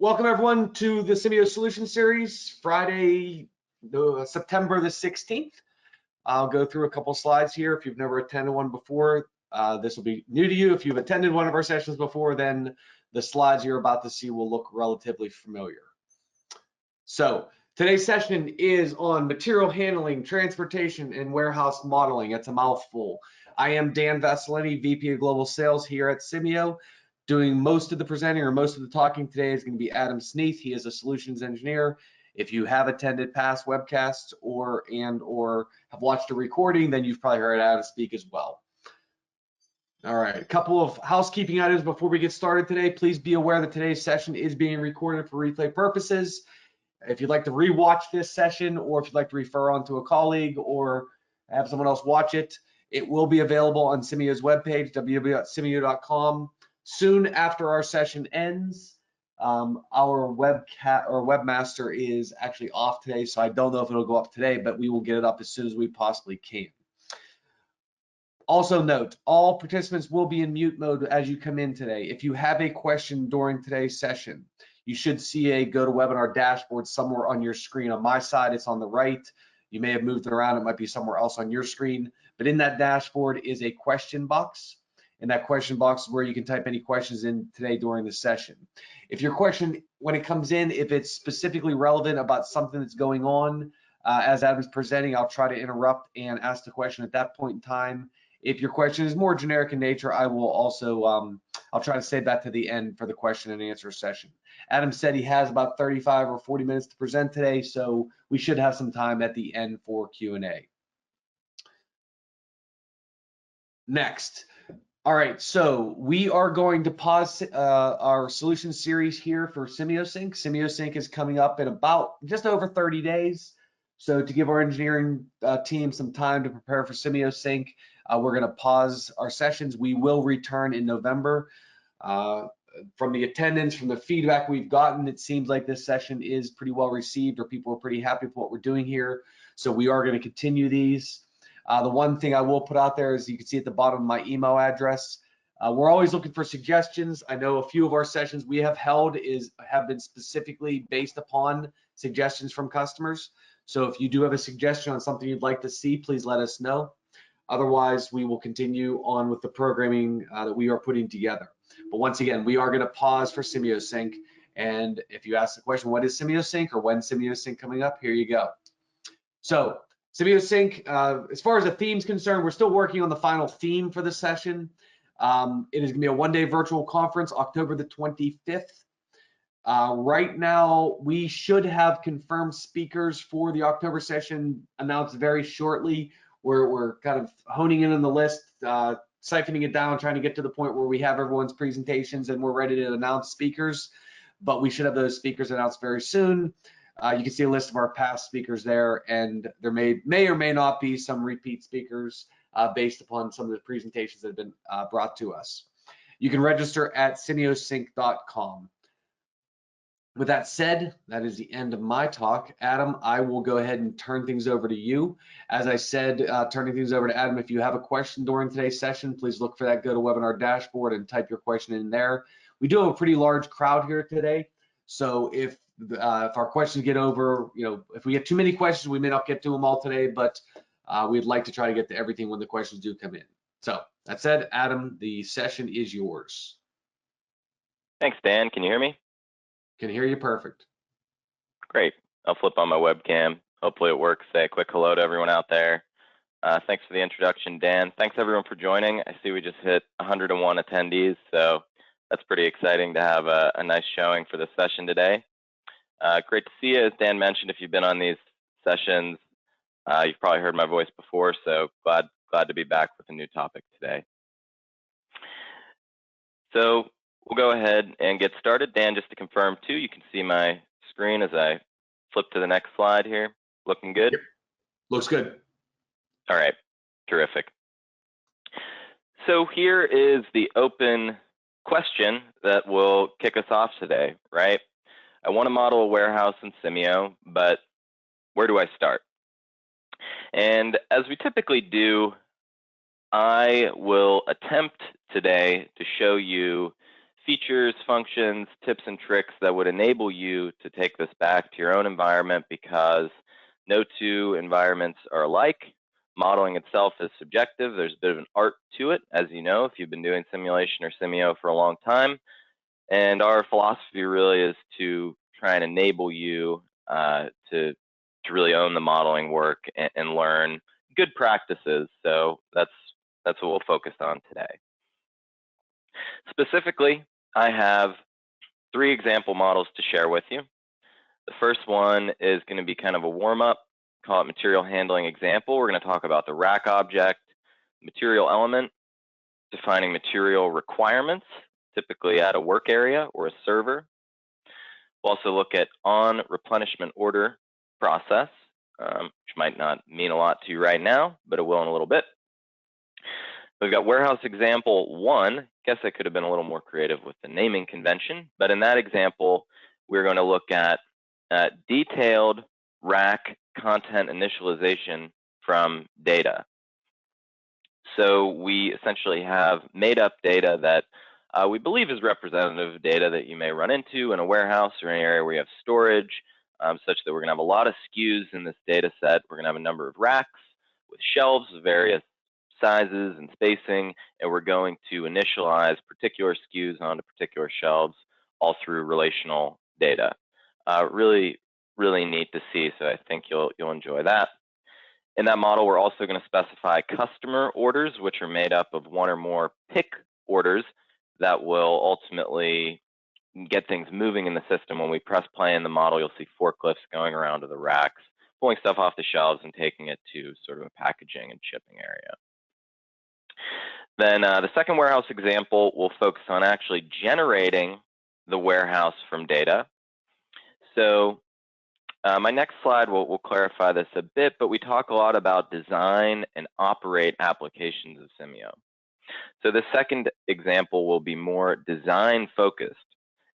Welcome everyone to the Simio Solution Series, Friday, September the 16th. I'll go through a couple slides here. If you've never attended one before, this will be new to you. If you've attended one of our sessions before, then the slides you're about to see will look relatively familiar. So today's session is on material handling, transportation, and warehouse modeling. It's a mouthful. I am Dan Vasilini, VP of Global Sales here at Simio. Doing most of the presenting or most of the talking today is going to be Adam Sneath. He is a solutions engineer. If you have attended past webcasts or have watched a recording, then you've probably heard Adam speak as well. All right, a couple of housekeeping items before we get started today. Please be aware that today's session is being recorded for replay purposes. If you'd like to rewatch this session, or if you'd like to refer on to a colleague or have someone else watch it, it will be available on Simio's webpage, www.simio.com. Soon after our session ends, our webmaster is actually off today, so I don't know if it'll go up today, but we will get it up as soon as we possibly can. Also note, all participants will be in mute mode as you come in today. If you have a question during today's session, you should see a GoToWebinar dashboard somewhere on your screen. On my side, it's on the right. You may have moved it around. It might be somewhere else on your screen, but in that dashboard is a question box. And that question box is where you can type any questions in today during the session. If your question, when it comes in, if it's specifically relevant about something that's going on, as Adam's presenting, I'll try to interrupt and ask the question at that point in time. If your question is more generic in nature, I will also, I'll try to save that to the end for the question and answer session. Adam said he has about 35 or 40 minutes to present today, so we should have some time at the end for Q&A. Next. All right, so we are going to pause our solution series here for SimioSync. SimioSync is coming up in about just over 30 days. So to give our engineering team some time to prepare for SimioSync, we're going to pause our sessions. We will return in November. From the attendance, from the feedback we've gotten, it seems like this session is pretty well received, or people are pretty happy with what we're doing here. So we are going to continue these. The one thing I will put out there is you can see at the bottom of my email address. We're always looking for suggestions. I know a few of our sessions we have held have been specifically based upon suggestions from customers. So if you do have a suggestion on something you'd like to see, please let us know. Otherwise, we will continue on with the programming that we are putting together. But once again, we are going to pause for SimioSync. And if you ask the question, what is SimioSync, or when SimioSync coming up, here you go. So SimioSync, as far as the theme's concerned, we're still working on the final theme for the session. It is going to be a one-day virtual conference, October the 25th. Right now, we should have confirmed speakers for the October session announced very shortly. We're kind of honing in on the list, siphoning it down, trying to get to the point where we have everyone's presentations and we're ready to announce speakers. But we should have those speakers announced very soon. You can see a list of our past speakers there, and there may or may not be some repeat speakers based upon some of the presentations that have been brought to us. You can register at simiosync.com. With that said, that is the end of my talk. Adam, I will go ahead and turn things over to you. As I said, turning things over to Adam, if you have a question during today's session, please look for that GoToWebinar dashboard and type your question in there. We do have a pretty large crowd here today, so if our questions get over, if we get too many questions, we may not get to them all today, but we'd like to try to get to everything when the questions do come in. So that said, Adam, the session is yours. Thanks, Dan. Can you hear me? Can hear you perfect. Great. I'll flip on my webcam. Hopefully it works. Say a quick hello to everyone out there. Thanks for the introduction, Dan. Thanks everyone for joining. I see we just hit 101 attendees, so that's pretty exciting to have a nice showing for this session today. Great to see you. As Dan mentioned, if you've been on these sessions, you've probably heard my voice before, so glad to be back with a new topic today. So we'll go ahead and get started. Dan, just to confirm too, you can see my screen as I flip to the next slide here. Looking good? Yep. Looks good. All right, terrific. So here is the open question that will kick us off today, right? I want to model a warehouse in Simio, but where do I start? And as we typically do, I will attempt today to show you features, functions, tips, and tricks that would enable you to take this back to your own environment, because no two environments are alike. Modeling itself is subjective. There's a bit of an art to it, as you know, if you've been doing simulation or simio for a long time. And our philosophy really is to try and enable you to really own the modeling work and learn good practices. So that's what we'll focus on today. Specifically, I have 3 example models to share with you. The first one is going to be kind of a warm-up, call it material handling example. We're going to talk about the rack object, material element, defining material requirements, typically at a work area or a server. We'll also look at on replenishment order process, which might not mean a lot to you right now, but it will in a little bit. We've got warehouse example 1. Guess I could have been a little more creative with the naming convention, but in that example, we're going to look at detailed rack content initialization from data. So we essentially have made up data that we believe is representative of data that you may run into in a warehouse or any area where you have storage, such that we're going to have a lot of SKUs in this data set. We're going to have a number of racks with shelves of various sizes and spacing, and we're going to initialize particular SKUs onto particular shelves all through relational data. Really neat to see, so I think you'll enjoy that. In that model, we're also going to specify customer orders, which are made up of 1 or more pick orders that will ultimately get things moving in the system. When we press play in the model, you'll see forklifts going around to the racks, pulling stuff off the shelves and taking it to sort of a packaging and shipping area. Then the second warehouse example will focus on actually generating the warehouse from data. So my next slide will clarify this a bit, but we talk a lot about design and operate applications of Simio. So the second example will be more design focused,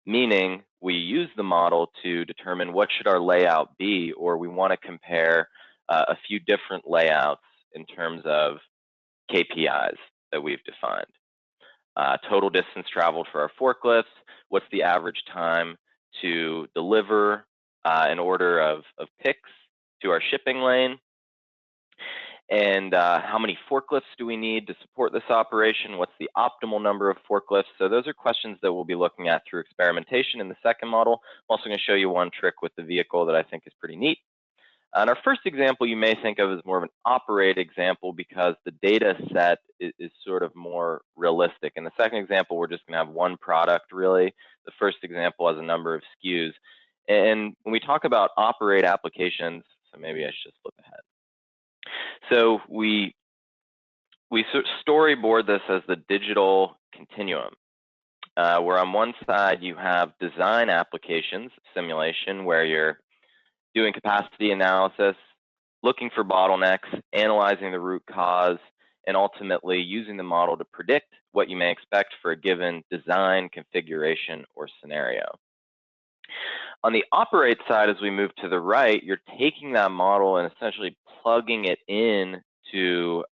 meaning we use the model to determine what should our layout be, or we want to compare a few different layouts in terms of KPIs that we've defined. Total distance traveled for our forklifts, what's the average time to deliver an order of picks to our shipping lane, and how many forklifts do we need to support this operation? What's the optimal number of forklifts? So those are questions that we'll be looking at through experimentation in the second model. I'm also going to show you one trick with the vehicle that I think is pretty neat. And our first example you may think of as more of an operate example, because the data set is sort of more realistic. In the second example, we're just going to have 1 product, really. The first example has a number of SKUs. And when we talk about operate applications, so maybe I should just flip ahead. So we storyboard this as the digital continuum, where on one side you have design applications, simulation, where you're doing capacity analysis, looking for bottlenecks, analyzing the root cause, and ultimately using the model to predict what you may expect for a given design, configuration, or scenario. On the operate side, as we move to the right, you're taking that model and essentially plugging it in to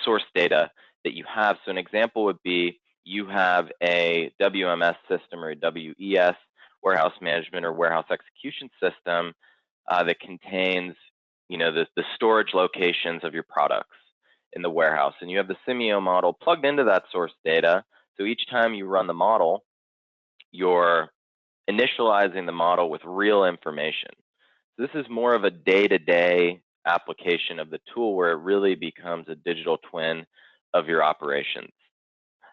source data that you have. So an example would be you have a WMS system or a WES, warehouse management or warehouse execution system that contains, the storage locations of your products in the warehouse. And you have the Simio model plugged into that source data. So each time you run the model, you're initializing the model with real information. So this is more of a day-to-day application of the tool, where it really becomes a digital twin of your operations.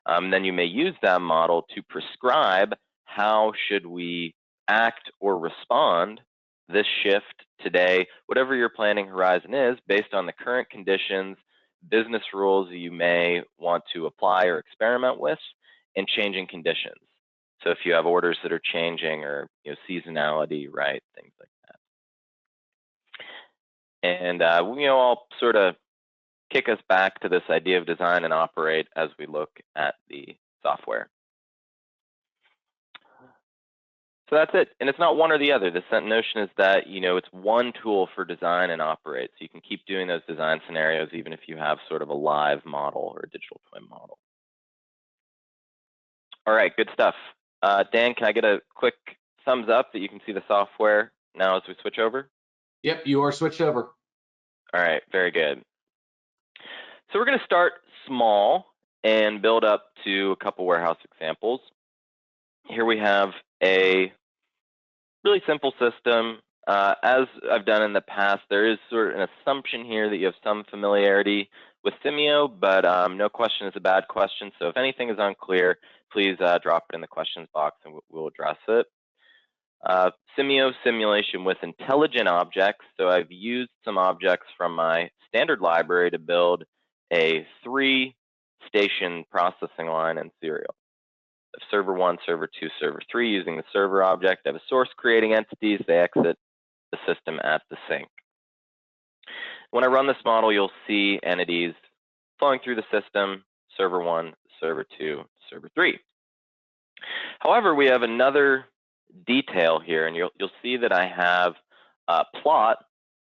Then you may use that model to prescribe how should we act or respond this shift today, whatever your planning horizon is, based on the current conditions, business rules you may want to apply or experiment with, and changing conditions. So if you have orders that are changing, or seasonality, right, things like that. And I'll sort of kick us back to this idea of design and operate as we look at the software. So that's it. And it's not one or the other. The notion is that, it's one tool for design and operate. So you can keep doing those design scenarios even if you have sort of a live model or a digital twin model. All right, good stuff. Dan, can I get a quick thumbs up that you can see the software now as we switch over? Yep, you are switched over. All right, very good. So we're going to start small and build up to a couple warehouse examples. Here we have a really simple system. As I've done in the past, there is sort of an assumption here that you have some familiarity with Simio, but no question is a bad question. So if anything is unclear, please drop it in the questions box and we'll address it. Simio simulation with intelligent objects. So I've used some objects from my standard library to build a 3-station processing line in serial. Server 1, server 2, server 3 using the server object. I have a source creating entities. They exit the system at the sink. When I run this model, you'll see entities flowing through the system, server 1, server 2, server 3. However, we have another detail here, and you'll see that I have a plot,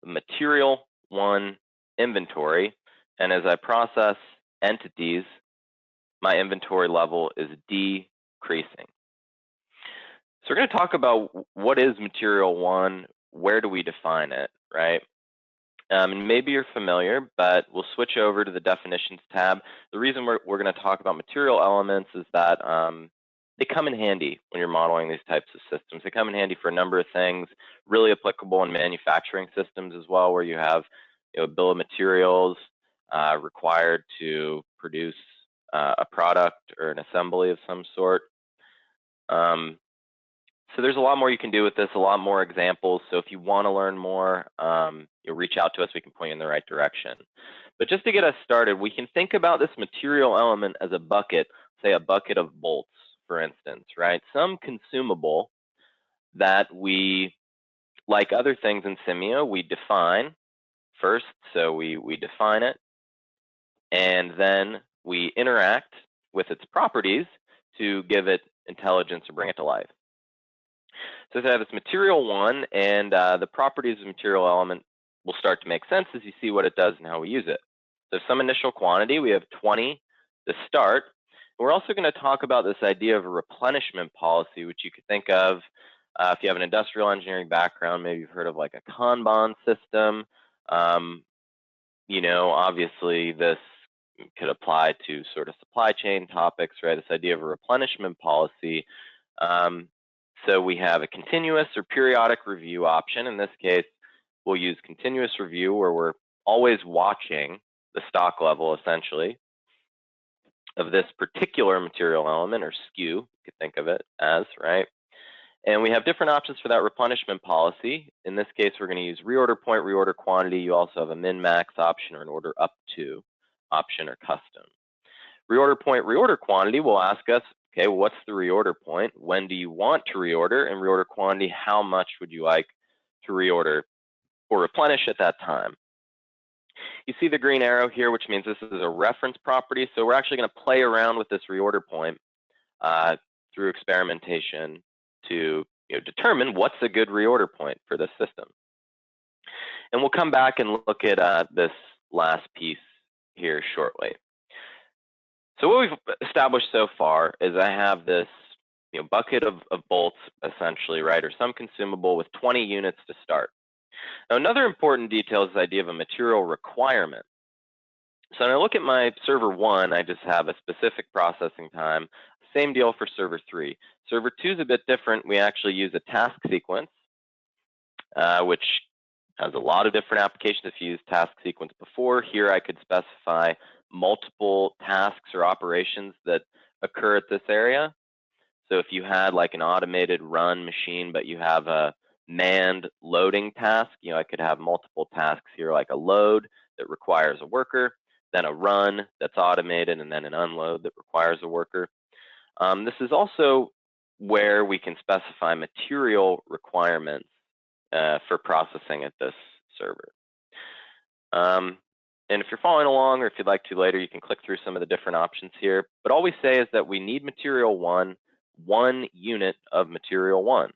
material 1 inventory, and as I process entities, my inventory level is decreasing. So we're going to talk about what is material 1, where do we define it, right? And maybe you're familiar, but we'll switch over to the definitions tab. The reason we're going to talk about material elements is that they come in handy when you're modeling these types of systems. They come in handy for a number of things, really applicable in manufacturing systems as well, where you have a bill of materials required to produce a product or an assembly of some sort. So there's a lot more you can do with this, a lot more examples. So if you want to learn more, you'll reach out to us. We can point you in the right direction. But just to get us started, we can think about this material element as a bucket, say a bucket of bolts, for instance, right? Some consumable that we, like other things in Simio, we define first. So we define it, and then we interact with its properties to give it intelligence or bring it to life. So I have this material 1, and the properties of material element will start to make sense as you see what it does and how we use it. So some initial quantity, we have 20 to start. We're also going to talk about this idea of a replenishment policy, which you could think of if you have an industrial engineering background. Maybe you've heard of like a Kanban system. Obviously this could apply to sort of supply chain topics, right? This idea of a replenishment policy. So we have a continuous or periodic review option. In this case, we'll use continuous review, where we're always watching the stock level, essentially, of this particular material element, or SKU, you could think of it as, right? And we have different options for that replenishment policy. In this case, we're going to use reorder point, reorder quantity. You also have a min-max option or an order up to option or custom. Reorder point, reorder quantity will ask us, okay, what's the reorder point? When do you want to reorder? And reorder quantity, how much would you like to reorder or replenish at that time? You see the green arrow here, which means this is a reference property. So we're actually going to play around with this reorder point through experimentation to determine what's a good reorder point for this system. And we'll come back and look at this last piece here shortly. So what we've established so far is I have this bucket of bolts, essentially, right, or some consumable with 20 units to start. Now, another important detail is the idea of a material requirement. So when I look at my server 1, I just have a specific processing time. Same deal for server 3. Server 2 is a bit different. We actually use a task sequence, which has a lot of different applications. If you used task sequence before, here I could specify multiple tasks or operations that occur at this area. So if you had like an automated run machine, but you have a manned loading task, I could have multiple tasks here, like a load that requires a worker, then a run that's automated, and then an unload that requires a worker. This is also where we can specify material requirements for processing at this server. And if you're following along, or if you'd like to later, you can click through some of the different options here. But all we say is that we need material 1 unit of material 1.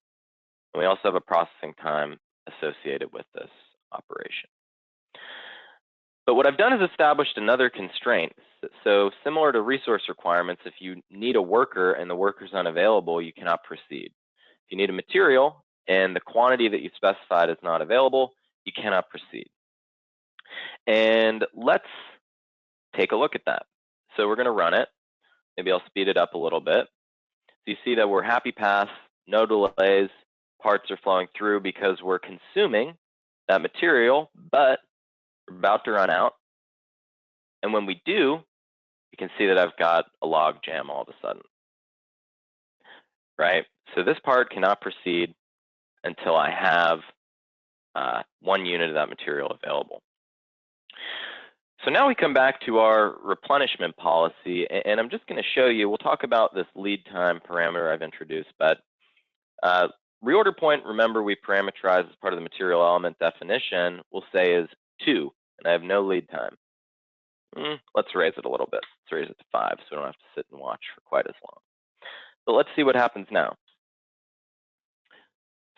And we also have a processing time associated with this operation. But what I've done is established another constraint. So similar to resource requirements, if you need a worker and the worker's unavailable, you cannot proceed. If you need a material and the quantity that you specified is not available, you cannot proceed. And let's take a look at that. So we're going to run it. Maybe I'll speed it up a little bit. So you see that we're happy pass, no delays, parts are flowing through because we're consuming that material, but we're about to run out. And when we do, you can see that I've got a log jam all of a sudden, right? So this part cannot proceed until I have 1 unit of that material available. So now we come back to our replenishment policy, and I'm just going to show you, we'll talk about this lead time parameter I've introduced, but reorder point, remember we parameterize as part of the material element definition, we'll say is 2, and I have no lead time. Let's raise it a little bit. Let's raise it to 5 so we don't have to sit and watch for quite as long. But let's see what happens now.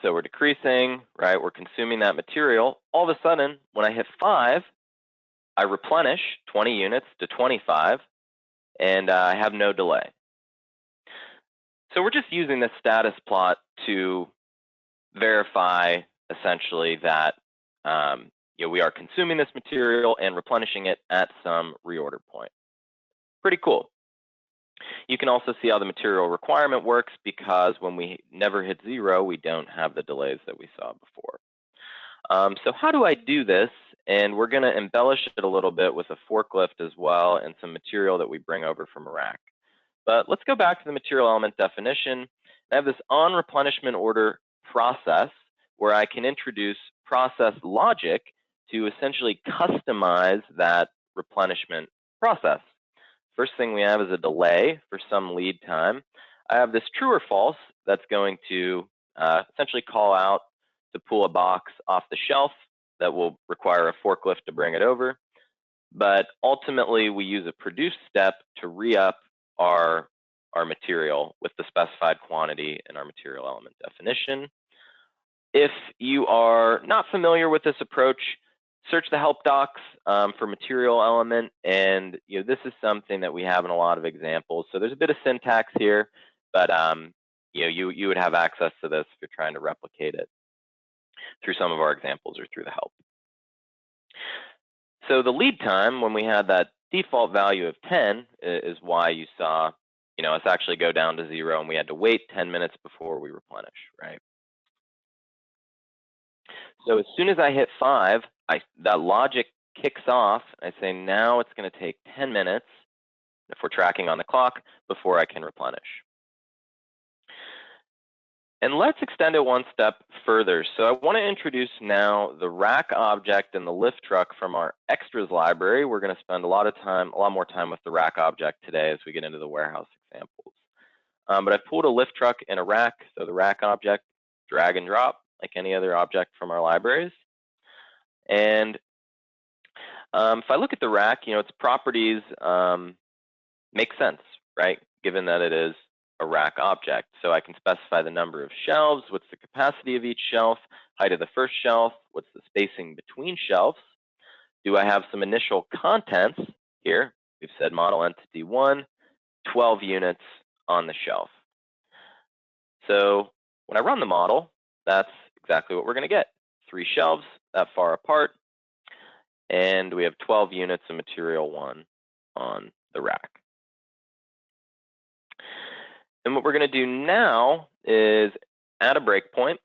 So we're decreasing, right? We're consuming that material. All of a sudden, when I hit 5, I replenish 20 units to 25, and I have no delay. So we're just using this status plot to verify essentially that we are consuming this material and replenishing it at some reorder point. Pretty cool. You can also see how the material requirement works because when we never hit 0, we don't have the delays that we saw before. So how do I do this? And we're going to embellish it a little bit with a forklift as well and some material that we bring over from a rack. But let's go back to the material element definition. I have this on replenishment order process where I can introduce process logic to essentially customize that replenishment process. First thing we have is a delay for some lead time. I have this true or false that's going to essentially call out to pull a box off the shelf that will require a forklift to bring it over. But ultimately, we use a produce step to re-up our material with the specified quantity in our material element definition. If you are not familiar with this approach, search the help docs for material element, and this is something that we have in a lot of examples. So there's a bit of syntax here, but you would have access to this if you're trying to replicate it through some of our examples or through the help. So the lead time, when we had that default value of 10, is why you saw us actually go down to 0, and we had to wait 10 minutes before we replenish, right? So as soon as I hit 5, that logic kicks off. I say now it's going to take 10 minutes, if we're tracking on the clock, before I can replenish. And let's extend it one step further. So I want to introduce now the rack object and the lift truck from our extras library. We're going to spend a lot more time with the rack object today as we get into the warehouse examples. But I've pulled a lift truck and a rack. So the rack object, drag and drop, like any other object from our libraries. And if I look at the rack, its properties make sense, right? Given that it is a rack object. So I can specify the number of shelves, what's the capacity of each shelf, height of the first shelf, what's the spacing between shelves. Do I have some initial contents here? We've said model entity 1, 12 units on the shelf. So when I run the model, that's exactly what we're going to get. 3 shelves that far apart, and we have 12 units of material 1 on the rack. And what we're going to do now is add a breakpoint,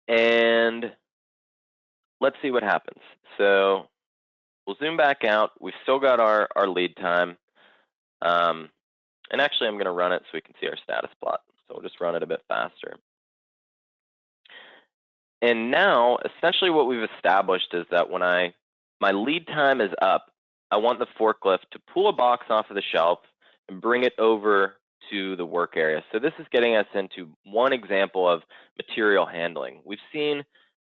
and let's see what happens. So we'll zoom back out. We've still got our lead time. And actually, I'm going to run it so we can see our status plot. So we'll just run it a bit faster. And now, essentially what we've established is that when my lead time is up, I want the forklift to pull a box off of the shelf and bring it over to the work area. So this is getting us into one example of material handling. We've seen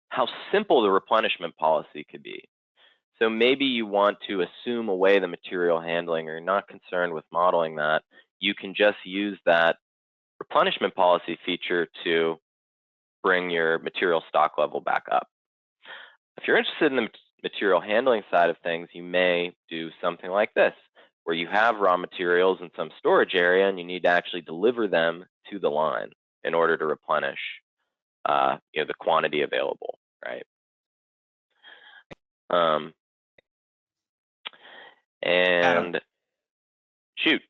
how simple the replenishment policy could be. So maybe you want to assume away the material handling, or you're not concerned with modeling that. You can just use that replenishment policy feature to bring your material stock level back up. If you're interested in material handling side of things, you may do something like this, where you have raw materials in some storage area and you need to actually deliver them to the line in order to replenish the quantity available, right? Adam, And shoot.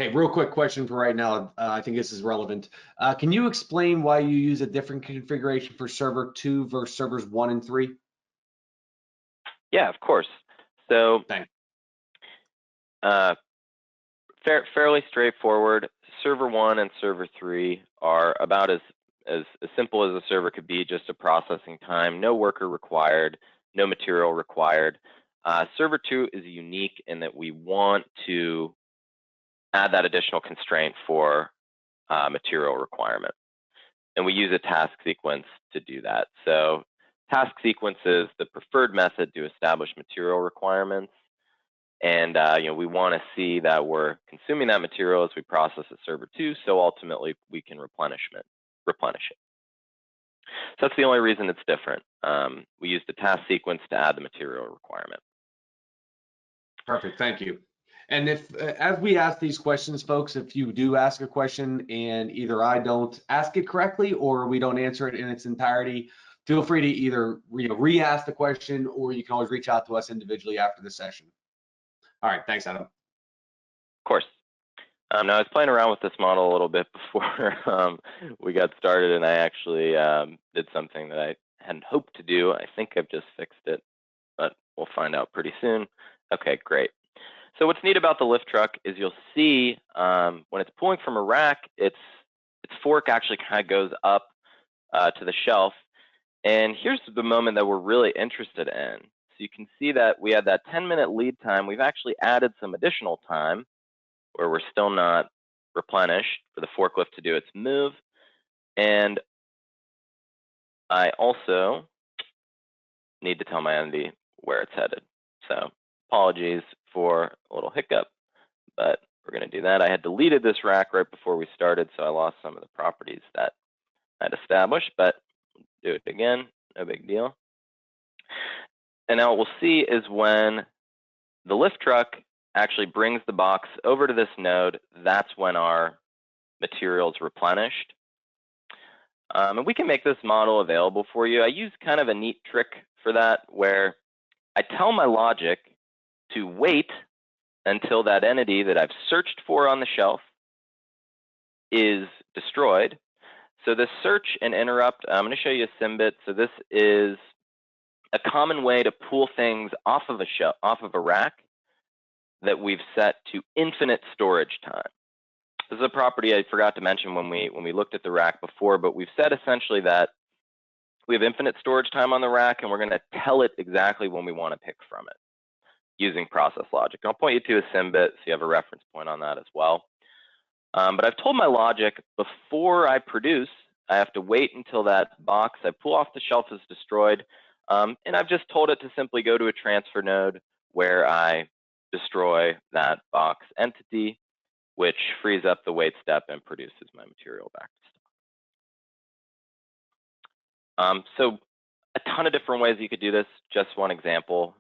hey, real quick question for right now. I think this is relevant. Can you explain why you use a different configuration for server 2 versus servers 1 and 3? Yeah, of course. So Thanks. fairly straightforward. Server 1 and server 3 are about as simple as a server could be, just a processing time, no worker required, no material required. Server 2 is unique in that we want to add that additional constraint for material requirement. And we use a task sequence to do that. So task sequence is the preferred method to establish material requirements. And we want to see that we're consuming that material as we process at server 2, so ultimately we can replenish it. So that's the only reason it's different. We use the task sequence to add the material requirement. Perfect, thank you. And if, as we ask these questions, folks, if you do ask a question and either I don't ask it correctly or we don't answer it in its entirety, feel free to either re-ask the question, or you can always reach out to us individually after the session. All right, thanks, Adam. Of course. Now, I was playing around with this model a little bit before we got started, and I actually did something that I hadn't hoped to do. I think I've just fixed it, but we'll find out pretty soon. Okay, great. So what's neat about the lift truck is you'll see when it's pulling from a rack, its fork actually kind of goes up to the shelf. And here's the moment that we're really interested in. So you can see that we had that 10-minute lead time. We've actually added some additional time where we're still not replenished for the forklift to do its move. And I also need to tell my entity where it's headed. So apologies for a little hiccup, but we're going to do that. I had deleted this rack right before we started, so I lost some of the properties that I'd established, but do it again, no big deal. And now what we'll see is when the lift truck actually brings the box over to this node, that's when our material is replenished. And we can make this model available for you. I use kind of a neat trick for that, where I tell my logic to wait until that entity that I've searched for on the shelf is destroyed. So this search and interrupt, I'm going to show you a symbit. So this is a common way to pull things off of a shelf, off of a rack, that we've set to infinite storage time. This is a property I forgot to mention when we looked at the rack before, but we've said essentially that we have infinite storage time on the rack, and we're going to tell it exactly when we want to pick from it using process logic. And I'll point you to a symbit so you have a reference point on that as well. But I've told my logic before I produce, I have to wait until that box I pull off the shelf is destroyed. And I've just told it to simply go to a transfer node where I destroy that box entity, which frees up the wait step and produces my material back to stock. So a ton of different ways you could do this, just one example.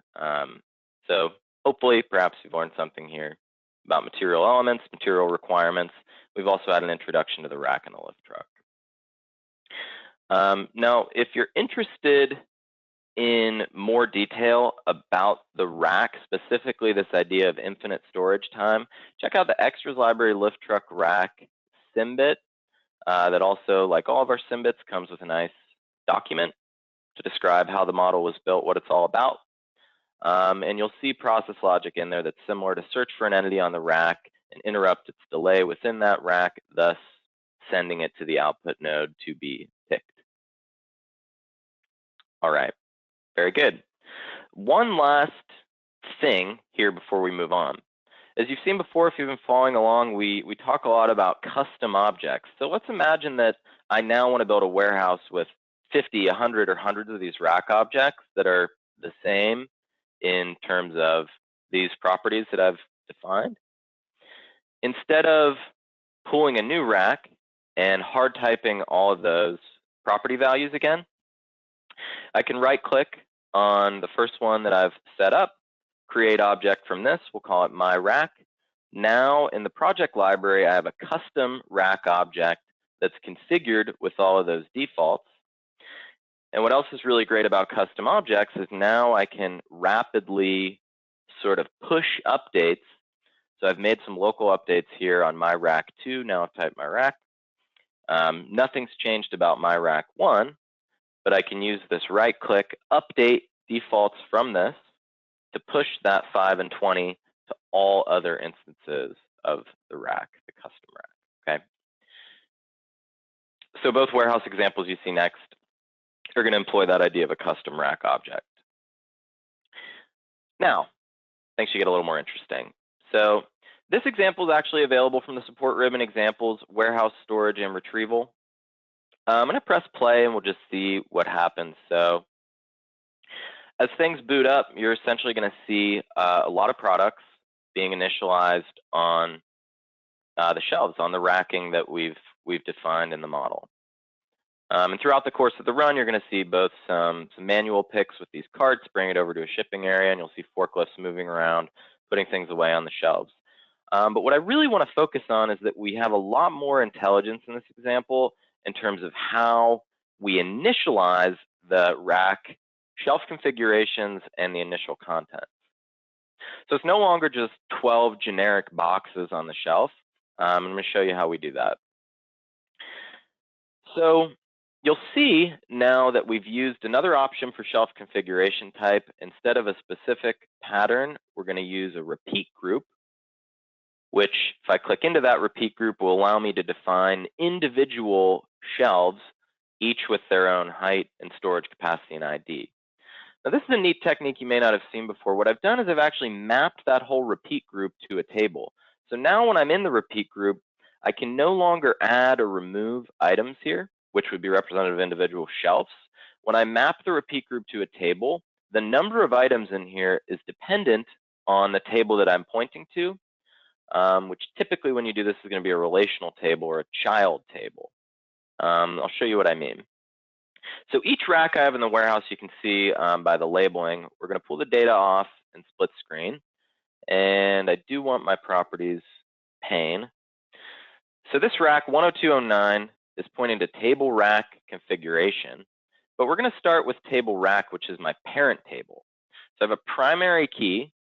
So hopefully, perhaps you've learned something here about material elements, material requirements. We've also had an introduction to the rack and the lift truck. Now, if you're interested in more detail about the rack, specifically this idea of infinite storage time, check out the extras library lift truck rack symbit. That also, like all of our symbits, comes with a nice document to describe how the model was built, what it's all about. And you'll see process logic in there that's similar to search for an entity on the rack and interrupt its delay within that rack, thus sending it to the output node to be picked. All right, very good. One last thing here before we move on. As you've seen before, if you've been following along, we talk a lot about custom objects. So let's imagine that I now want to build a warehouse with 50, 100, or hundreds of these rack objects that are the same in terms of these properties that I've defined. Instead of pulling a new rack and hard typing all of those property values again, I can right click on the first one that I've set up, create object from this, we'll call it my rack. Now in the project library, I have a custom rack object that's configured with all of those defaults. And what else is really great about custom objects is now I can rapidly sort of push updates. So I've made some local updates here on my rack 2. Now I've typed my rack. Nothing's changed about my rack 1, but I can use this right click, update defaults from this to push that 5 and 20 to all other instances of the rack, the custom rack, okay? So both warehouse examples you see next are going to employ that idea of a custom rack object. Now, things should get a little more interesting. So this example is actually available from the support ribbon examples, warehouse storage and retrieval. I'm going to press play and we'll just see what happens. So as things boot up, you're essentially going to see a lot of products being initialized on the shelves, on the racking that we've defined in the model. And throughout the course of the run, you're going to see both some manual picks with these carts, bring it over to a shipping area, and you'll see forklifts moving around, putting things away on the shelves. But what I really want to focus on is that we have a lot more intelligence in this example in terms of how we initialize the rack shelf configurations and the initial content. So it's no longer just 12 generic boxes on the shelf. I'm going to show you how we do that. So you'll see now that we've used another option for shelf configuration type. Instead of a specific pattern, we're going to use a repeat group, which if I click into that repeat group will allow me to define individual shelves, each with their own height and storage capacity and ID. Now this is a neat technique you may not have seen before. What I've done is I've actually mapped that whole repeat group to a table. So now when I'm in the repeat group, I can no longer add or remove items here, which would be representative of individual shelves. When I map the repeat group to a table, the number of items in here is dependent on the table that I'm pointing to, which typically when you do this is going to be a relational table or a child table. I'll show you what I mean. So each rack I have in the warehouse, you can see by the labeling, we're going to pull the data off and split screen. And I do want my properties pane. So this rack 10209 is pointing to table rack configuration, but we're going to start with table rack, which is my parent table. So I have a primary key.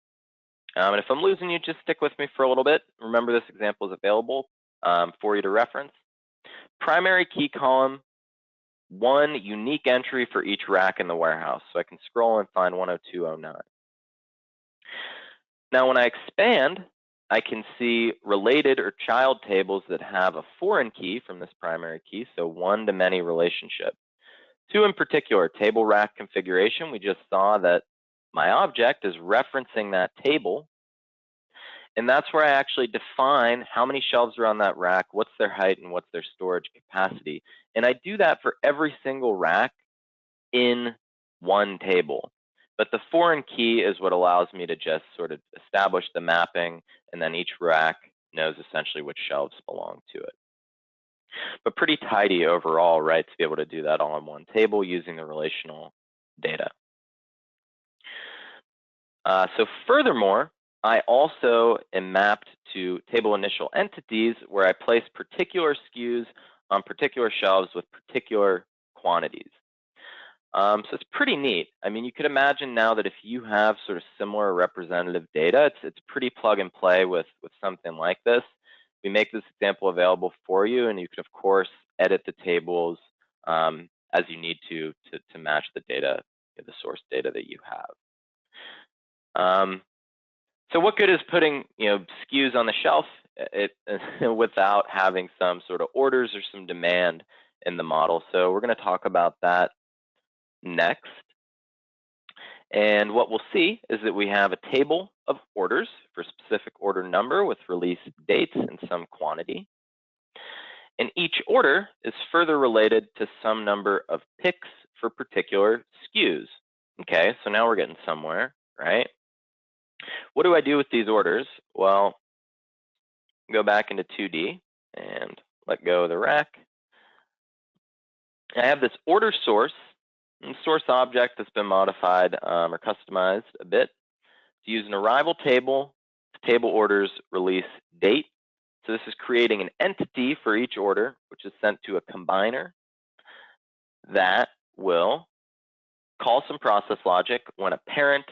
And if I'm losing you, just stick with me for a little bit. Remember, this example is available for you to reference. Primary key column, one unique entry for each rack in the warehouse. So I can scroll and find 10209. Now, when I expand, I can see related or child tables that have a foreign key from this primary key, so one-to-many relationship. Two in particular, table rack configuration. We just saw that my object is referencing that table, and that's where I actually define how many shelves are on that rack, what's their height, and what's their storage capacity. And I do that for every single rack in one table. But the foreign key is what allows me to just sort of establish the mapping, and then each rack knows essentially which shelves belong to it. But pretty tidy overall, right, to be able to do that all in one table using the relational data. So furthermore, I also am mapped to table initial entities where I place particular SKUs on particular shelves with particular quantities. So it's pretty neat. I mean, you could imagine now that if you have sort of similar representative data, it's pretty plug and play with something like this. We make this example available for you, and you can, of course, edit the tables as you need to match the data, the source data that you have. So what good is putting SKUs on the shelf without having some sort of orders or some demand in the model? So we're going to talk about that next. And what we'll see is that we have a table of orders for specific order number with release dates and some quantity. And each order is further related to some number of picks for particular SKUs. Okay, so now we're getting somewhere, right? What do I do with these orders? Well, go back into 2D and let go of the rack. I have this order source And source object has been modified or customized a bit to use an arrival table, table orders release date. So this is creating an entity for each order, which is sent to a combiner that will call some process logic when a parent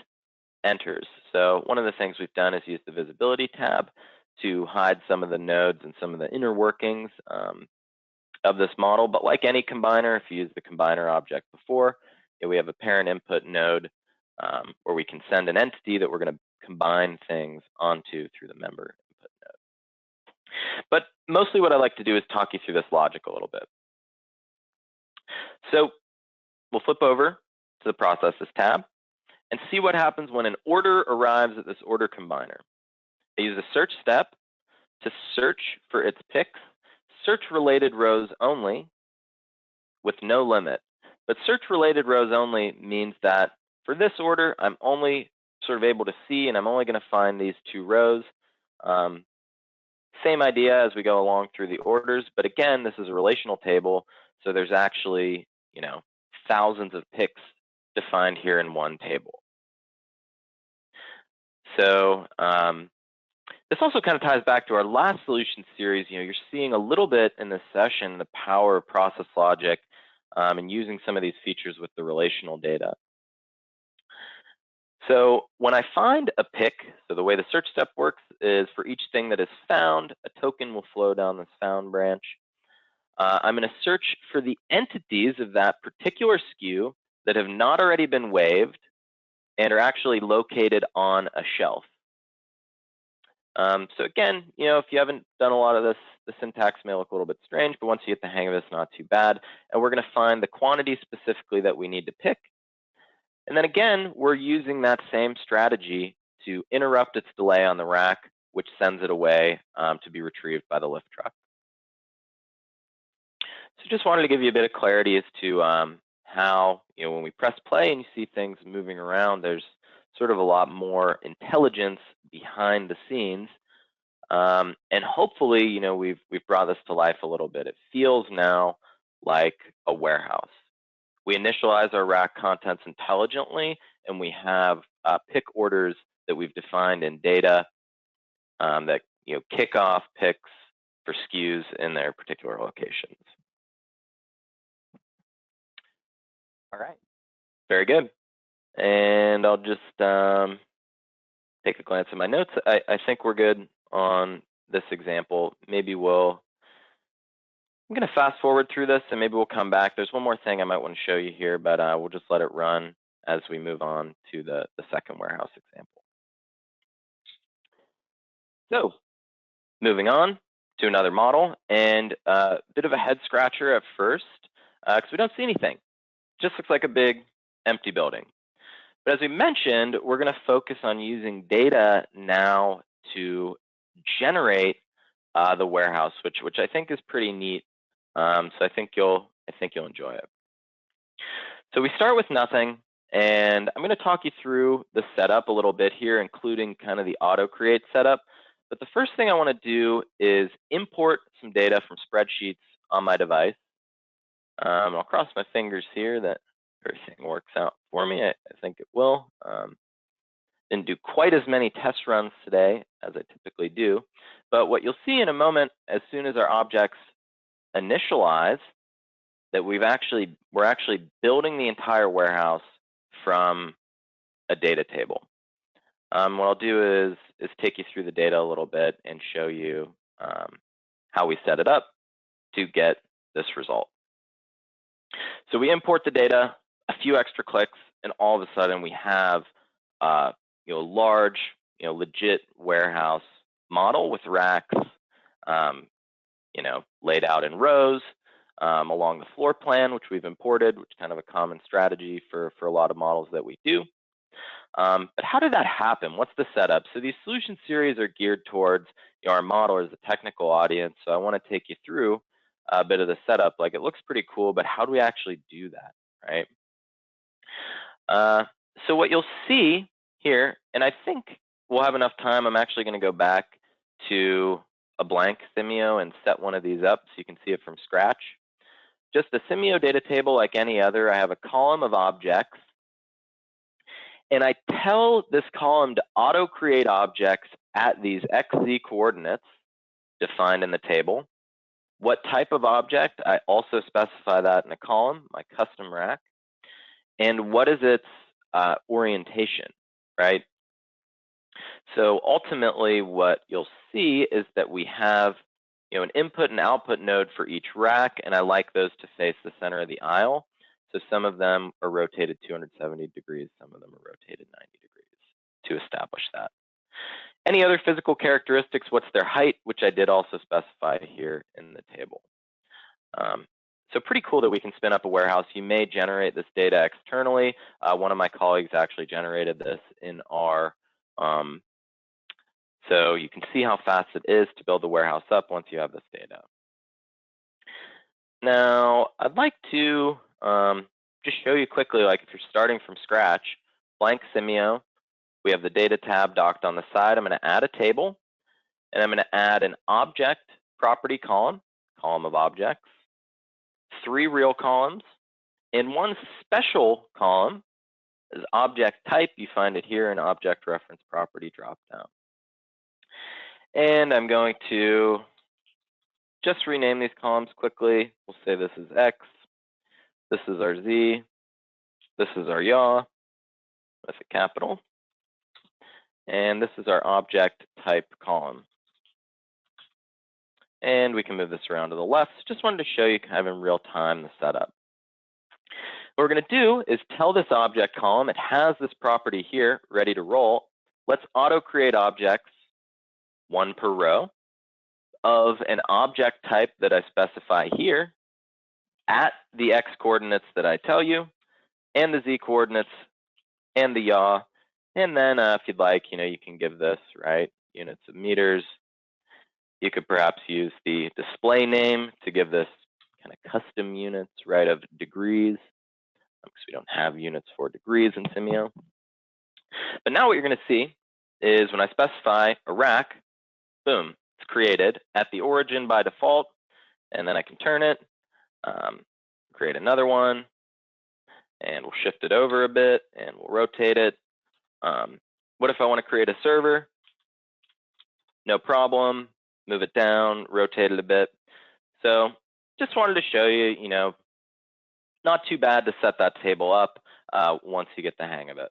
enters. So one of the things we've done is use the visibility tab to hide some of the nodes and some of the inner workings of this model. But like any combiner, if you use the combiner object before, we have a parent input node where we can send an entity that we're going to combine things onto through the member input node. But mostly what I like to do is talk you through this logic a little bit. So we'll flip over to the processes tab and see what happens when an order arrives at this order combiner. I use a search step to search for its picks, search related rows only with no limit. But search related rows only means that for this order, I'm only sort of able to see, and I'm only going to find these 2 rows. Same idea as we go along through the orders, but again, this is a relational table, so there's actually, thousands of picks defined here in one table. So this also kind of ties back to our last solution series. You're seeing a little bit in this session the power of process logic and using some of these features with the relational data. So when I find a pick, so the way the search step works is for each thing that is found, a token will flow down this found branch. I'm going to search for the entities of that particular SKU that have not already been waived and are actually located on a shelf. So again, if you haven't done a lot of this, the syntax may look a little bit strange, but once you get the hang of it, it's not too bad. And we're going to find the quantity specifically that we need to pick. And then again, we're using that same strategy to interrupt its delay on the rack, which sends it away to be retrieved by the lift truck. So just wanted to give you a bit of clarity as to how, when we press play and you see things moving around, there's sort of a lot more intelligence behind the scenes. And hopefully, we've brought this to life a little bit. It feels now like a warehouse. We initialize our rack contents intelligently, and we have pick orders that we've defined in data that kick off picks for SKUs in their particular locations. All right, very good. And I'll just take a glance at my notes. I think we're good on this example. Maybe I'm going to fast forward through this and maybe we'll come back. There's one more thing I might want to show you here, but we'll just let it run as we move on to the second warehouse example. So moving on to another model, and a bit of a head scratcher at first because we don't see anything. It just looks like a big empty building. But as we mentioned, we're going to focus on using data now to generate the warehouse, which I think is pretty neat. So I think you'll enjoy it. So we start with nothing, and I'm going to talk you through the setup a little bit here, including kind of the auto create setup. But the first thing I want to do is import some data from spreadsheets on my device. I'll cross my fingers here that everything works out for me. I think it will. Didn't do quite as many test runs today as I typically do. But what you'll see in a moment, as soon as our objects initialize, that we're actually building the entire warehouse from a data table. What I'll do is take you through the data a little bit and show you how we set it up to get this result. So we import the data, a few extra clicks, and all of a sudden we have large, legit warehouse model with racks, laid out in rows along the floor plan, which we've imported, which is kind of a common strategy for a lot of models that we do. But how did that happen? What's the setup? So these solution series are geared towards our model as a technical audience. So I want to take you through a bit of the setup. Like, it looks pretty cool, but how do we actually do that, right? So what you'll see here, and I think we'll have enough time, I'm actually going to go back to a blank Themio and set one of these up so you can see it from scratch. just a Simio data table like any other. I have a column of objects, and I tell this column to auto-create objects at these XZ coordinates defined in the table. What type of object? I also specify that in a column, my custom rack. And what is its orientation, right? So ultimately, what you'll see is that we have an input and output node for each rack, and I like those to face the center of the aisle. So some of them are rotated 270 degrees, some of them are rotated 90 degrees to establish that. Any other physical characteristics? What's their height, which I did also specify here in the table. So pretty cool that we can spin up a warehouse. You may generate this data externally. One of my colleagues actually generated this in R. So you can see how fast it is to build the warehouse up once you have this data. Now, I'd like to just show you quickly, like if you're starting from scratch, blank Simio, we have the data tab docked on the side. I'm going to add a table, and I'm going to add an object property column of objects, 3 real columns, and 1 special column is object type. You find it here in object reference property dropdown. And I'm going to just rename these columns quickly. We'll say this is X, this is our Z, this is our yaw with a capital, and this is our object type column. And we can move this around to the left. Just wanted to show you kind of in real time the setup. What we're going to do is tell this object column, it has this property here ready to roll. Let's auto create objects, 1 per row, of an object type that I specify here at the X coordinates that I tell you, and the Z coordinates, and the yaw. And then if you'd like, you can give this, right, units of meters. You could perhaps use the display name to give this kind of custom units, right, of degrees, because we don't have units for degrees in Simio. But now what you're going to see is when I specify a rack, boom, it's created at the origin by default, and then I can turn it, create another one, and we'll shift it over a bit, and we'll rotate it. What if I want to create a server? No problem. Move it down, rotate it a bit. So just wanted to show you, not too bad to set that table up once you get the hang of it.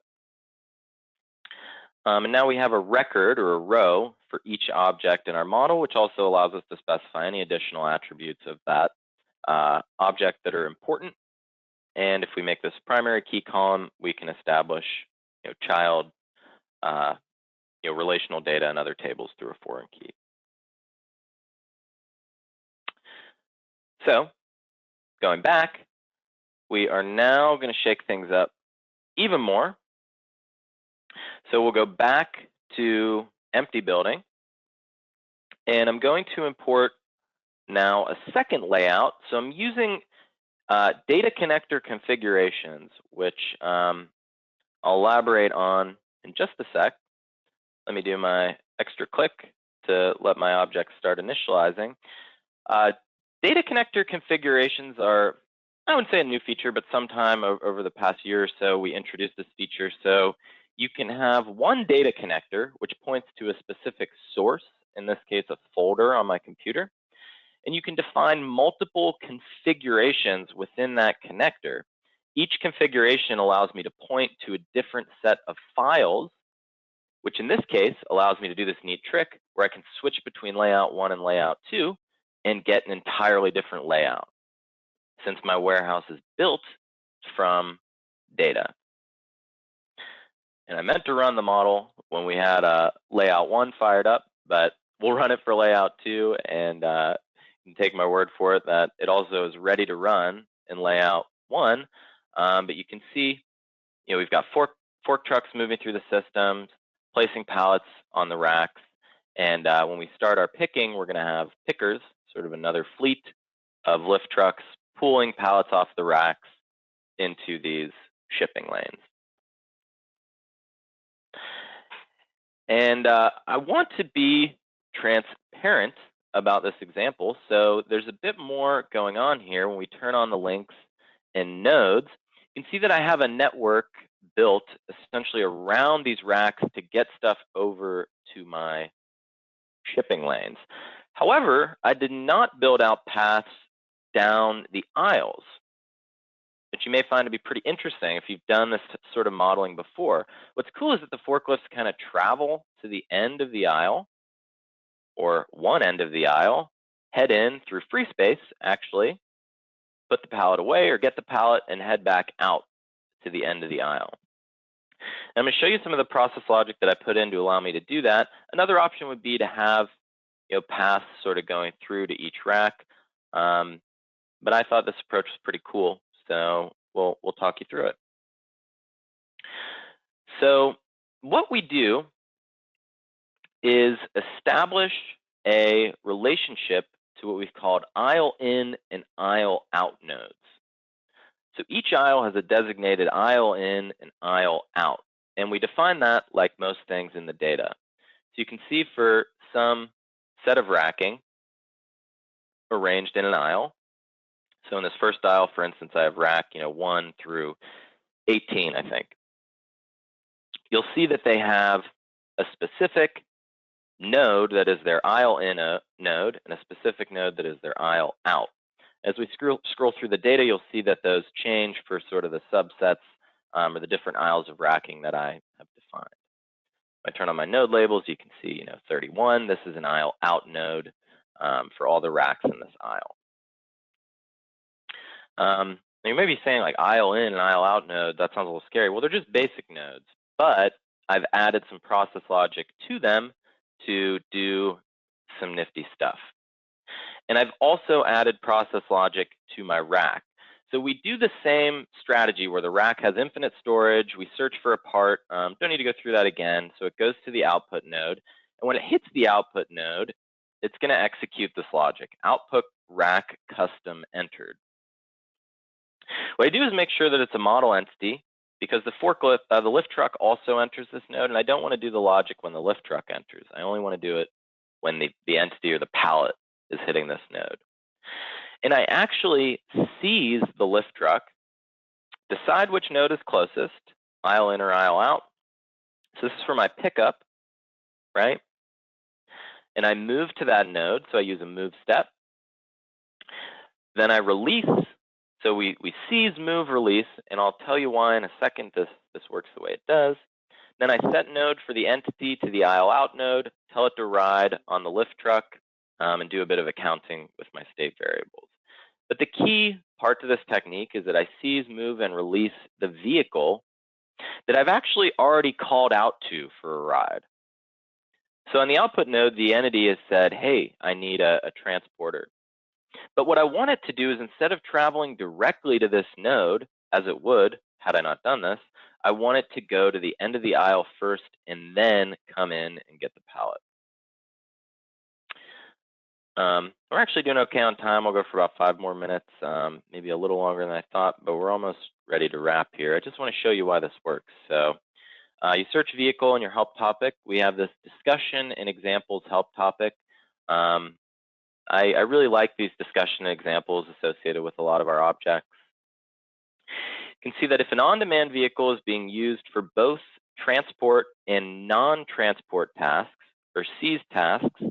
And now we have a record or a row for each object in our model, which also allows us to specify any additional attributes of that object that are important. And if we make this primary key column, we can establish child, relational data and other tables through a foreign key. So going back, we are now going to shake things up even more. So we'll go back to empty building, and I'm going to import now a second layout. So I'm using data connector configurations, which I'll elaborate on in just a sec. Let me do my extra click to let my object start initializing. Data connector configurations are, I wouldn't say a new feature, but sometime over the past year or so, we introduced this feature. So you can have one data connector, which points to a specific source, in this case, a folder on my computer. And you can define multiple configurations within that connector. Each configuration allows me to point to a different set of files, which in this case allows me to do this neat trick where I can switch between layout 1 and layout 2 and get an entirely different layout, since my warehouse is built from data. And I meant to run the model when we had layout 1 fired up, but we'll run it for layout 2, and you can take my word for it that it also is ready to run in layout 1. But you can see, we've got fork trucks moving through the systems, placing pallets on the racks. And when we start our picking, we're going to have pickers, sort of another fleet of lift trucks pulling pallets off the racks into these shipping lanes. And I want to be transparent about this example. So there's a bit more going on here. When we turn on the links and nodes, you can see that I have a network built essentially around these racks to get stuff over to my shipping lanes. However, I did not build out paths down the aisles, which you may find to be pretty interesting if you've done this sort of modeling before. What's cool is that the forklifts kind of travel to the end of the aisle, or one end of the aisle, head in through free space, actually, put the pallet away or get the pallet and head back out to the end of the aisle. And I'm going to show you some of the process logic that I put in to allow me to do that. Another option would be to have paths sort of going through to each rack. But I thought this approach was pretty cool, so we'll talk you through it. So what we do is establish a relationship to what we've called aisle in and aisle out nodes. So each aisle has a designated aisle in and aisle out, and we define that like most things in the data. So you can see for some set of racking arranged in an aisle. So in this first aisle, for instance, I have rack 1 through 18, I think. You'll see that they have a specific node that is their aisle in a node and a specific node that is their aisle out. As we scroll through the data, you'll see that those change for sort of the subsets or the different aisles of racking that I have defined. If I turn on my node labels, you can see 31. This is an aisle out node for all the racks in this aisle. You may be saying like aisle in and aisle out node, that sounds a little scary. Well, they're just basic nodes, but I've added some process logic to them to do some nifty stuff. And I've also added process logic to my rack. So we do the same strategy where the rack has infinite storage. We search for a part. Don't need to go through that again. So it goes to the output node. And when it hits the output node, it's going to execute this logic. Output rack custom entered. What I do is make sure that it's a model entity, because the forklift, the lift truck also enters this node, and I don't want to do the logic when the lift truck enters. I only want to do it when the entity or the pallet is hitting this node. And I actually seize the lift truck, decide which node is closest, aisle in or aisle out. So this is for my pickup, right? And I move to that node, so I use a move step. Then I release. So we seize, move, release, and I'll tell you why in a second this works the way it does. Then I set node for the entity to the aisle out node, tell it to ride on the lift truck, and do a bit of accounting with my state variables. But the key part to this technique is that I seize, move, and release the vehicle that I've actually already called out to for a ride. So on the output node, the entity has said, hey, I need a transporter. But what I want it to do is, instead of traveling directly to this node, as it would had I not done this, I want it to go to the end of the aisle first and then come in and get the pallet. We're actually doing okay on time. I'll go for about 5 more minutes, maybe a little longer than I thought, but we're almost ready to wrap here. I just want to show you why this works. So you search vehicle in your help topic. We have this discussion and examples help topic. I really like these discussion examples associated with a lot of our objects. You can see that if an on-demand vehicle is being used for both transport and non-transport tasks, or seized tasks,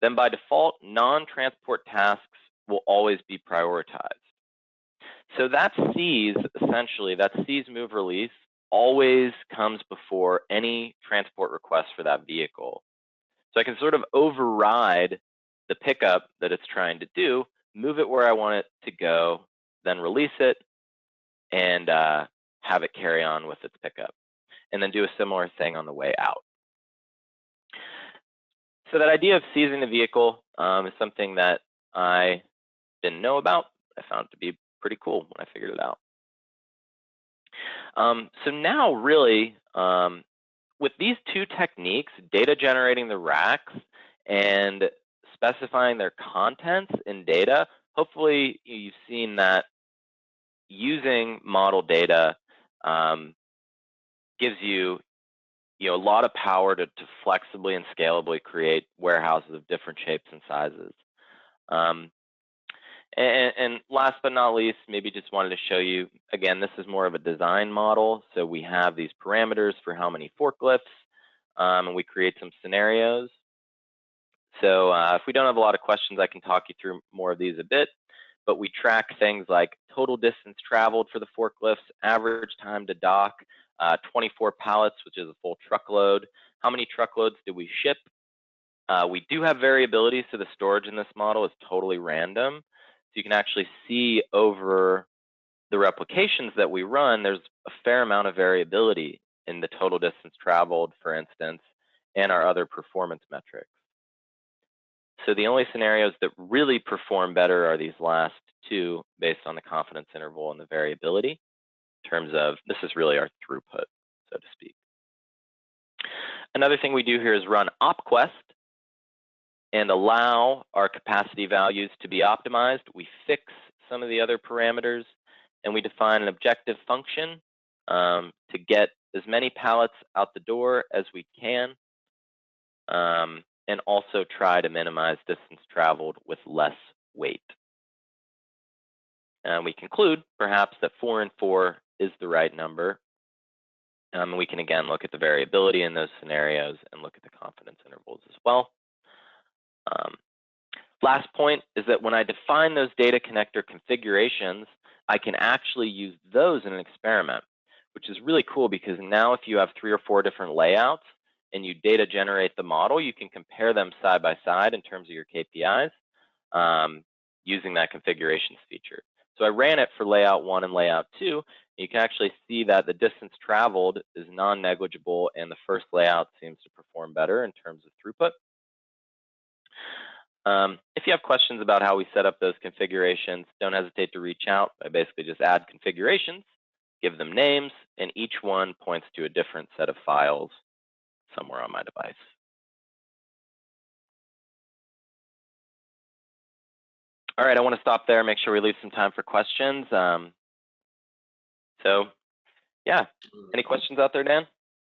then by default, non-transport tasks will always be prioritized. So that seize, essentially, that seize, move, release, always comes before any transport request for that vehicle. So I can sort of override the pickup that it's trying to do, move it where I want it to go, then release it, and have it carry on with its pickup, and then do a similar thing on the way out. So that idea of seizing the vehicle is something that I didn't know about. I found it to be pretty cool when I figured it out. So now really, with these two techniques, data generating the racks and specifying their contents in data, hopefully you've seen that using model data gives you a lot of power to flexibly and scalably create warehouses of different shapes and sizes. And last but not least, maybe just wanted to show you, again, this is more of a design model. So we have these parameters for how many forklifts, and we create some scenarios. So if we don't have a lot of questions, I can talk you through more of these a bit. But we track things like total distance traveled for the forklifts, average time to dock, 24 pallets, which is a full truckload. How many truckloads do we ship? We do have variability, so the storage in this model is totally random. So you can actually see over the replications that we run, there's a fair amount of variability in the total distance traveled, for instance, and our other performance metrics. So the only scenarios that really perform better are these last two based on the confidence interval and the variability in terms of, this is really our throughput, so to speak. Another thing we do here is run opquest and allow our capacity values to be optimized. We fix some of the other parameters, and we define an objective function to get as many pallets out the door as we can, and also try to minimize distance traveled with less weight. And we conclude, perhaps, that 4 and 4 is the right number. And we can, again, look at the variability in those scenarios and look at the confidence intervals as well. Last point is that when I define those data connector configurations, I can actually use those in an experiment, which is really cool because now if you have 3 or 4 different layouts and you data generate the model, you can compare them side by side in terms of your KPIs using that configurations feature. So I ran it for layout 1 and layout 2. And you can actually see that the distance traveled is non-negligible and the first layout seems to perform better in terms of throughput. If you have questions about how we set up those configurations, don't hesitate to reach out. I basically just add configurations, give them names, and each one points to a different set of files somewhere on my device. All right, I want to stop there, make sure we leave some time for questions. So, yeah, any questions out there, Dan?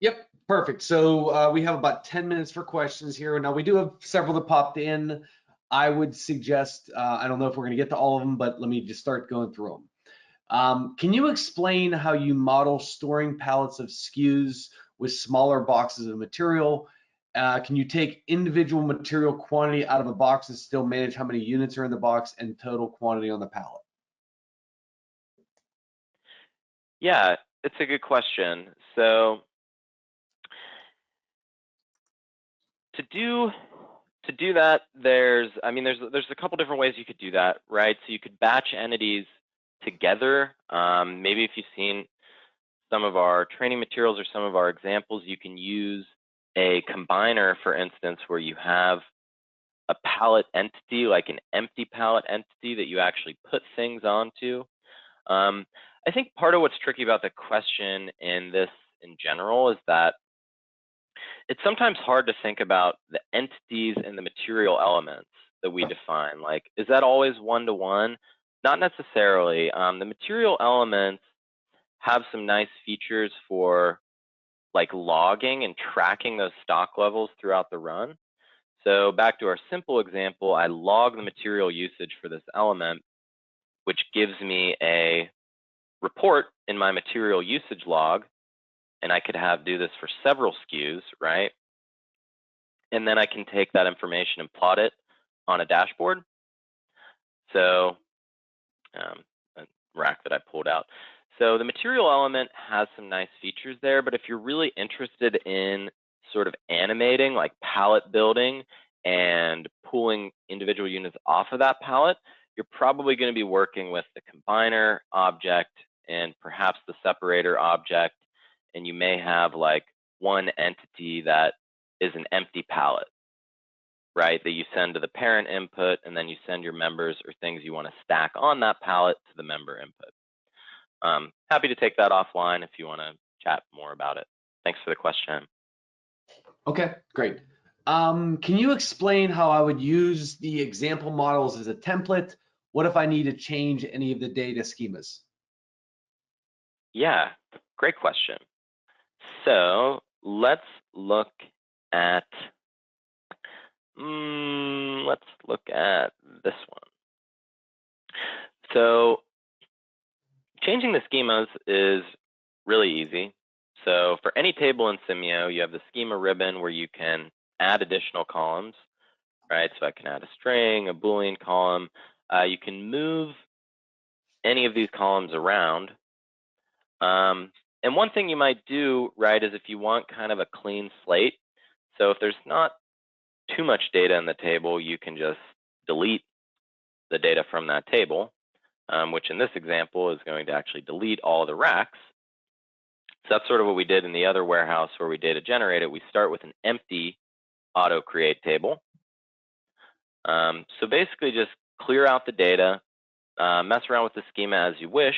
Yep, perfect. So we have about 10 minutes for questions here. Now we do have several that popped in. I would suggest, I don't know if we're going to get to all of them, but let me just start going through them. Can you explain how you model storing pallets of SKUs with smaller boxes of material? Can you take individual material quantity out of a box and still manage how many units are in the box and total quantity on the pallet? Yeah, it's a good question. So to do that, there's a couple different ways you could do that, right? So you could batch entities together. Maybe if you've seen some of our training materials or some of our examples, you can use a combiner, for instance, where you have a pallet entity, like an empty pallet entity that you actually put things onto. I think part of what's tricky about the question in this in general is that it's sometimes hard to think about the entities and the material elements that we define. Like, is that always one-to-one? Not necessarily. The material elements have some nice features for like logging and tracking those stock levels throughout the run. So back to our simple example, I log the material usage for this element, which gives me a report in my material usage log, and I could do this for several SKUs, right? And then I can take that information and plot it on a dashboard. So a rack that I pulled out. So the material element has some nice features there, but if you're really interested in sort of animating, like pallet building and pulling individual units off of that pallet, you're probably going to be working with the combiner object and perhaps the separator object, and you may have like one entity that is an empty pallet, right, that you send to the parent input, and then you send your members or things you want to stack on that pallet to the member input. Happy to take that offline if you want to chat more about it. Thanks for the question. Okay, great. Can you explain how I would use the example models as a template? What if I need to change any of the data schemas? Yeah, great question. So let's look at this one. So changing the schemas is really easy. So for any table in Simio, you have the schema ribbon where you can add additional columns, right? So I can add a string, a Boolean column. You can move any of these columns around. And one thing you might do, right, is if you want kind of a clean slate. So if there's not too much data in the table, you can just delete the data from that table, which in this example is going to actually delete all of the racks. So that's sort of what we did in the other warehouse where we data generated. We start with an empty auto create table. So basically just clear out the data, mess around with the schema as you wish,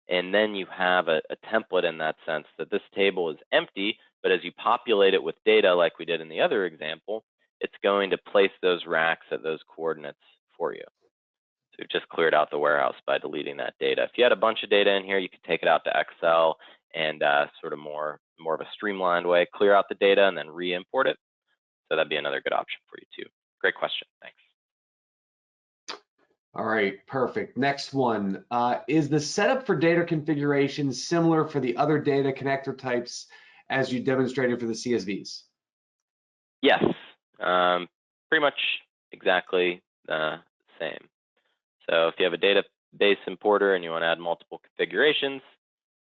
and then you have a template in that sense that this table is empty, but as you populate it with data like we did in the other example, it's going to place those racks at those coordinates for you. So we've just cleared out the warehouse by deleting that data. If you had a bunch of data in here, you could take it out to Excel and sort of more of a streamlined way, clear out the data and then re-import it. So that'd be another good option for you too. Great question, thanks. All right, perfect. Next one. Is the setup for data configuration similar for the other data connector types as you demonstrated for the CSVs? Yes, pretty much exactly the same. So if you have a database importer and you want to add multiple configurations,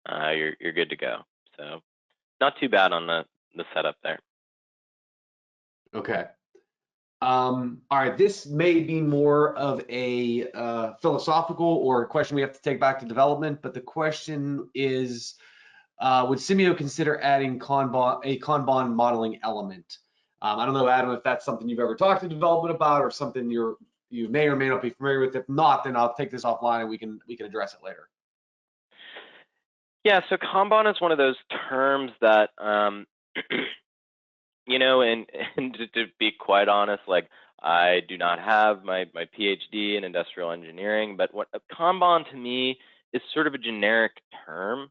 you're good to go. So not too bad on the setup there. Okay. All right, this may be more of a philosophical or a question we have to take back to development, but the question is, would Simio consider adding a Kanban modeling element? I don't know, Adam, if that's something you've ever talked to development about or something you may or may not be familiar with. If not, then I'll take this offline and we can address it later. Yeah, so Kanban is one of those terms that, you know, and to be quite honest, like I do not have my PhD in industrial engineering, but what Kanban to me is sort of a generic term.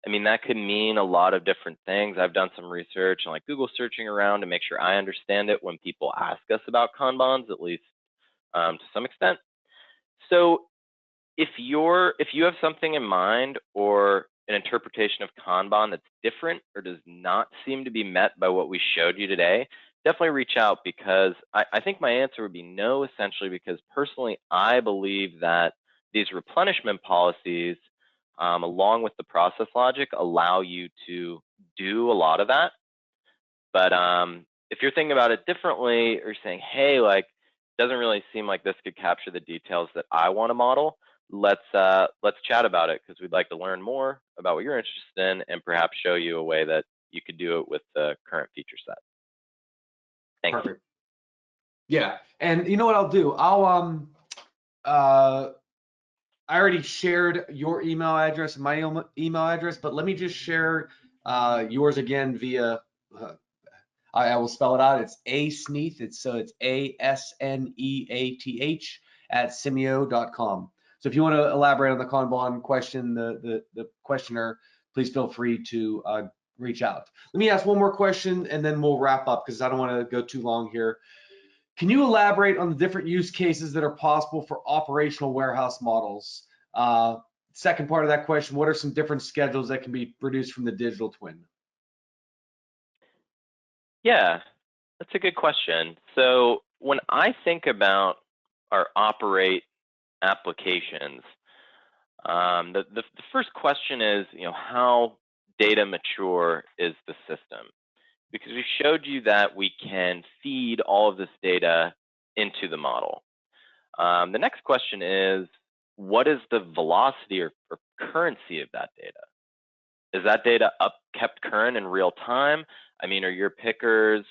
I mean, that could mean a lot of different things. I've done some research and like Google searching around to make sure I understand it when people ask us about Kanbans, at least to some extent. So if you have something in mind or an interpretation of Kanban that's different or does not seem to be met by what we showed you today, definitely reach out, because I think my answer would be no, essentially, because personally, I believe that these replenishment policies, along with the process logic, allow you to do a lot of that. But if you're thinking about it differently or saying, hey, like, doesn't really seem like this could capture the details that I want to model, let's chat about it, because we'd like to learn more about what you're interested in and perhaps show you a way that you could do it with the current feature set. Thanks. Perfect. Yeah, and you know what I'll do? I already shared your email address and my email address, but let me just share yours again via. I will spell it out. It's Asneath. It's ASNEATH @simio.com. So if you want to elaborate on the Kanban question, the questioner, please feel free to reach out. Let me ask one more question and then we'll wrap up, because I don't want to go too long here. Can you elaborate on the different use cases that are possible for operational warehouse models? Second part of that question, what are some different schedules that can be produced from the digital twin? Yeah, that's a good question. So when I think about our operate applications, the first question is, you know, how data mature is the system? Because we showed you that we can feed all of this data into the model. The next question is, what is the velocity or currency of that data? Is that data kept current in real time? I mean, are your pickers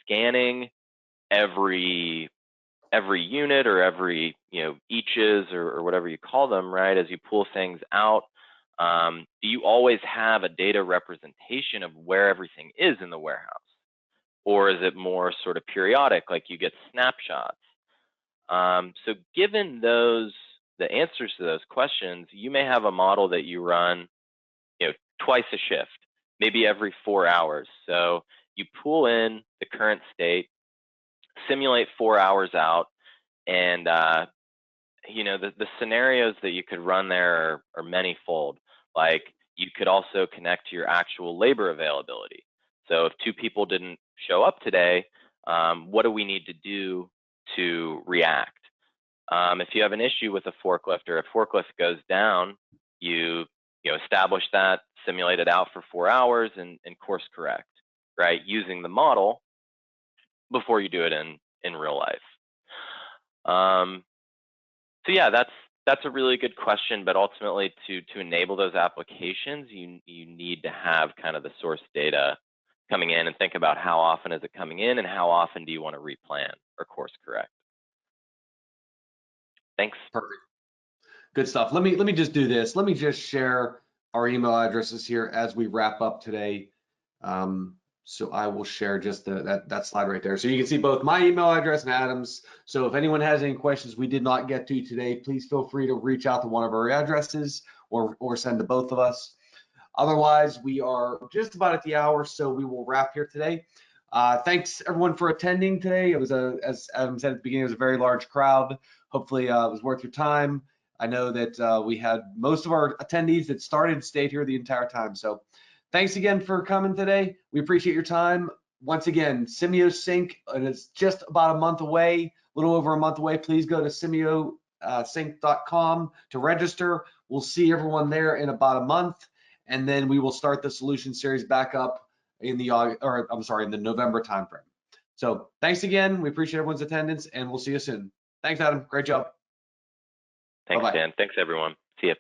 scanning every unit or every, you know, eaches or whatever you call them, right, as you pull things out? Do you always have a data representation of where everything is in the warehouse? Or is it more sort of periodic, like you get snapshots? So given the answers to those questions, you may have a model that you run, you know, twice a shift, maybe every 4 hours. So you pull in the current state, simulate 4 hours out, and the scenarios that you could run there are manyfold. Like, you could also connect to your actual labor availability. So if 2 people didn't show up today, what do we need to do to react? If you have an issue with a forklift, or a forklift goes down, you establish that, simulate it out for 4 hours, and course correct, right? Using the model before you do it in real life. So yeah, that's a really good question, but ultimately to enable those applications, you need to have kind of the source data coming in, and think about how often is it coming in and how often do you want to replan or course correct. Thanks. Perfect. Good stuff. Let me just do this. Let me just share our email addresses here as we wrap up today. So I will share just that slide right there. So you can see both my email address and Adam's. So if anyone has any questions we did not get to today, please feel free to reach out to one of our addresses or send to both of us. Otherwise, we are just about at the hour, so we will wrap here today. Thanks everyone for attending today. It was as Adam said at the beginning, it was a very large crowd. Hopefully it was worth your time. I know that we had most of our attendees that stayed here the entire time. So thanks again for coming today. We appreciate your time. Once again, SimioSync, it is just about a month away, a little over a month away. Please go to simiosync.com to register. We'll see everyone there in about a month, and then we will start the solution series back up in the November timeframe. So thanks again. We appreciate everyone's attendance, and we'll see you soon. Thanks, Adam. Great job. Thanks, Bye-bye. Dan. Thanks, everyone. See ya.